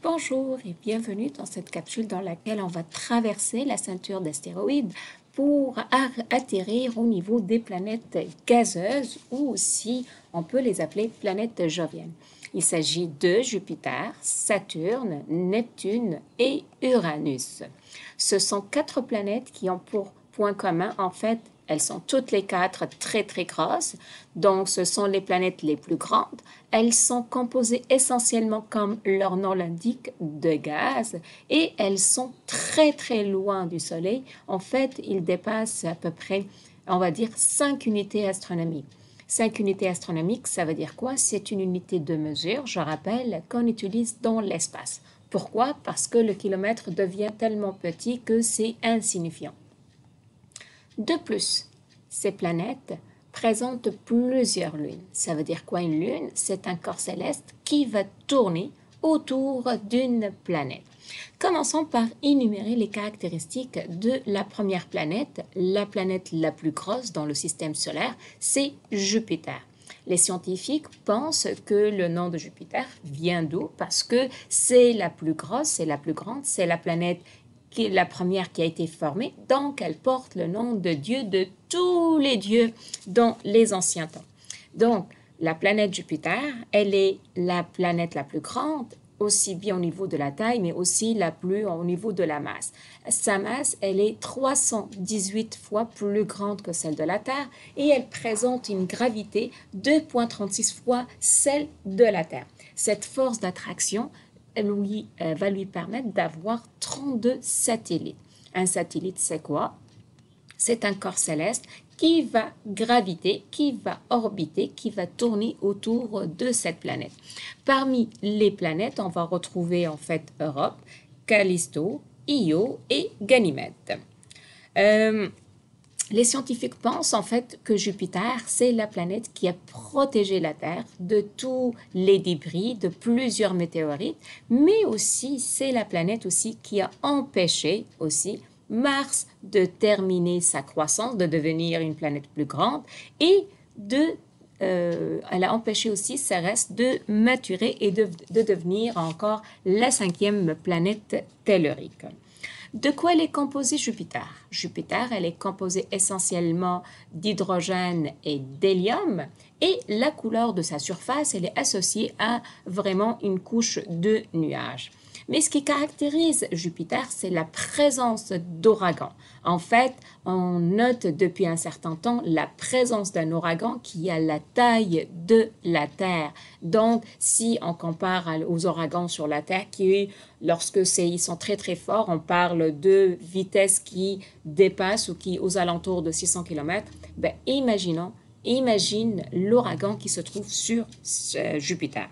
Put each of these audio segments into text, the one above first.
Bonjour et bienvenue dans cette capsule dans laquelle on va traverser la ceinture d'astéroïdes pour atterrir au niveau des planètes gazeuses ou aussi on peut les appeler planètes joviennes. Il s'agit de Jupiter, Saturne, Neptune et Uranus. Ce sont 4 planètes qui ont pour point commun, en fait, elles sont toutes les 4 très très grosses, donc ce sont les planètes les plus grandes. Elles sont composées essentiellement, comme leur nom l'indique, de gaz et elles sont très très loin du Soleil. En fait, ils dépassent à peu près, on va dire, 5 unités astronomiques. 5 unités astronomiques, ça veut dire quoi? C'est une unité de mesure, je rappelle, qu'on utilise dans l'espace. Pourquoi? Parce que le kilomètre devient tellement petit que c'est insignifiant. De plus, ces planètes présentent plusieurs lunes. Ça veut dire quoi une lune? C'est un corps céleste qui va tourner autour d'une planète. Commençons par énumérer les caractéristiques de la première planète. La planète la plus grosse dans le système solaire, c'est Jupiter. Les scientifiques pensent que le nom de Jupiter vient d'où? Parce que c'est la plus grosse, c'est la plus grande, c'est la planète qui est la première qui a été formée, donc elle porte le nom de Dieu de tous les dieux dans les anciens temps. Donc, la planète Jupiter, elle est la planète la plus grande, aussi bien au niveau de la taille, mais aussi la plus au niveau de la masse. Sa masse, elle est 318 fois plus grande que celle de la Terre et elle présente une gravité 2,36 fois celle de la Terre. Cette force d'attraction va lui permettre d'avoir 32 satellites. Un satellite, c'est quoi? C'est un corps céleste qui va graviter, qui va orbiter, qui va tourner autour de cette planète. Parmi les planètes, on va retrouver en fait Europe, Callisto, Io et Ganymède. Les scientifiques pensent en fait que Jupiter, c'est la planète qui a protégé la Terre de tous les débris, de plusieurs météorites, mais aussi c'est la planète aussi qui a empêché aussi Mars de terminer sa croissance, de devenir une planète plus grande et elle a empêché aussi Cérès de maturer et de devenir encore la 5e planète tellurique. De quoi elle est composée Jupiter? Jupiter, elle est composée essentiellement d'hydrogène et d'hélium et la couleur de sa surface, elle est associée à vraiment une couche de nuages. Mais ce qui caractérise Jupiter, c'est la présence d'ouragans. En fait, on note depuis un certain temps la présence d'un ouragan qui a la taille de la Terre. Donc, si on compare aux ouragans sur la Terre, lorsque ils sont très très forts, on parle de vitesses qui dépassent ou qui aux alentours de 600 km, ben, imagine l'ouragan qui se trouve sur Jupiter.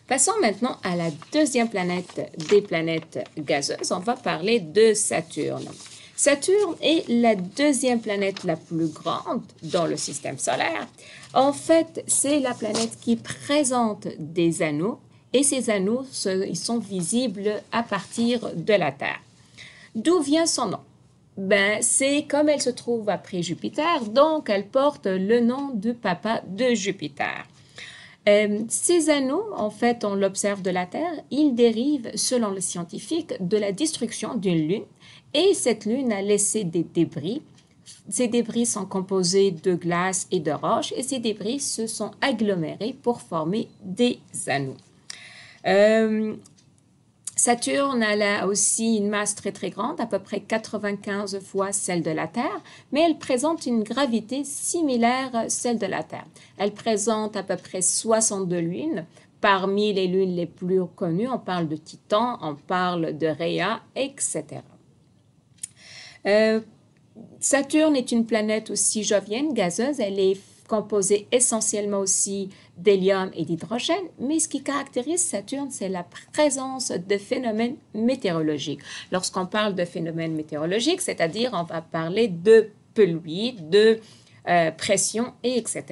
Passons maintenant à la deuxième planète des planètes gazeuses. On va parler de Saturne. Saturne est la deuxième planète la plus grande dans le système solaire. En fait, c'est la planète qui présente des anneaux et ces anneaux ils sont visibles à partir de la Terre. D'où vient son nom? Ben, c'est comme elle se trouve après Jupiter, donc elle porte le nom de papa de Jupiter. Ces anneaux, en fait, on l'observe de la Terre, ils dérivent, selon les scientifiques, de la destruction d'une lune et cette lune a laissé des débris. Ces débris sont composés de glace et de roches et ces débris se sont agglomérés pour former des anneaux. Saturne a aussi une masse très très grande, à peu près 95 fois celle de la Terre, mais elle présente une gravité similaire à celle de la Terre. Elle présente à peu près 62 lunes. Parmi les lunes les plus connues, on parle de Titan, on parle de Rhea, etc. Saturne est une planète aussi jovienne, gazeuse. Elle est composée essentiellement aussi d'hélium et d'hydrogène, mais ce qui caractérise Saturne, c'est la présence de phénomènes météorologiques. Lorsqu'on parle de phénomènes météorologiques, c'est-à-dire on va parler de pluie, de pression, etc.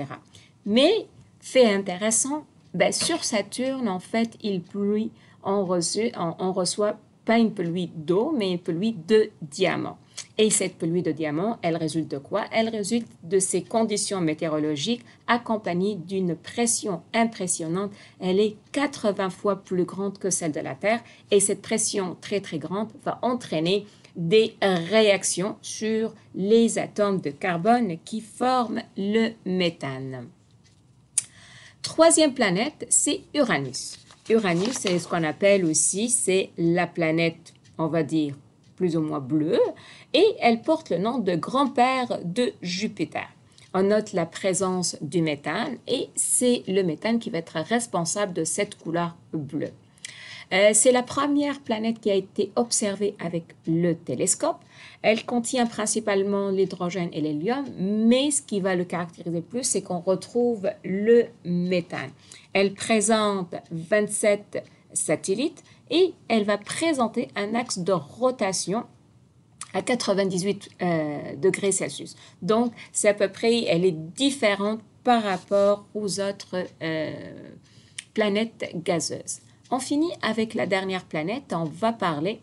Mais, fait intéressant, ben, sur Saturne, en fait, il pluie, on reçoit pas une pluie d'eau, mais une pluie de diamants. Et cette pluie de diamants, elle résulte de quoi? Elle résulte de ces conditions météorologiques accompagnées d'une pression impressionnante. Elle est 80 fois plus grande que celle de la Terre et cette pression très très grande va entraîner des réactions sur les atomes de carbone qui forment le méthane. Troisième planète, c'est Uranus. Uranus, c'est ce qu'on appelle aussi, c'est la planète, on va dire, plus ou moins bleue, et elle porte le nom de grand-père de Jupiter. On note la présence du méthane, et c'est le méthane qui va être responsable de cette couleur bleue. C'est la première planète qui a été observée avec le télescope. Elle contient principalement l'hydrogène et l'hélium, mais ce qui va le caractériser plus, c'est qu'on retrouve le méthane. Elle présente 27 satellites et elle va présenter un axe de rotation à 98 degrés Celsius. Donc, c'est à peu près, elle est différente par rapport aux autres planètes gazeuses. On finit avec la dernière planète, on va parler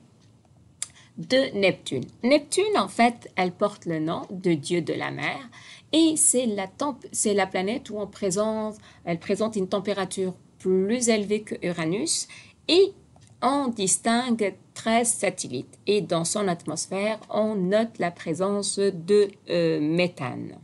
de Neptune. Neptune, en fait, elle porte le nom de dieu de la mer et c'est la planète où elle présente une température plus élevée que Uranus et on distingue 13 satellites et dans son atmosphère, on note la présence de méthane.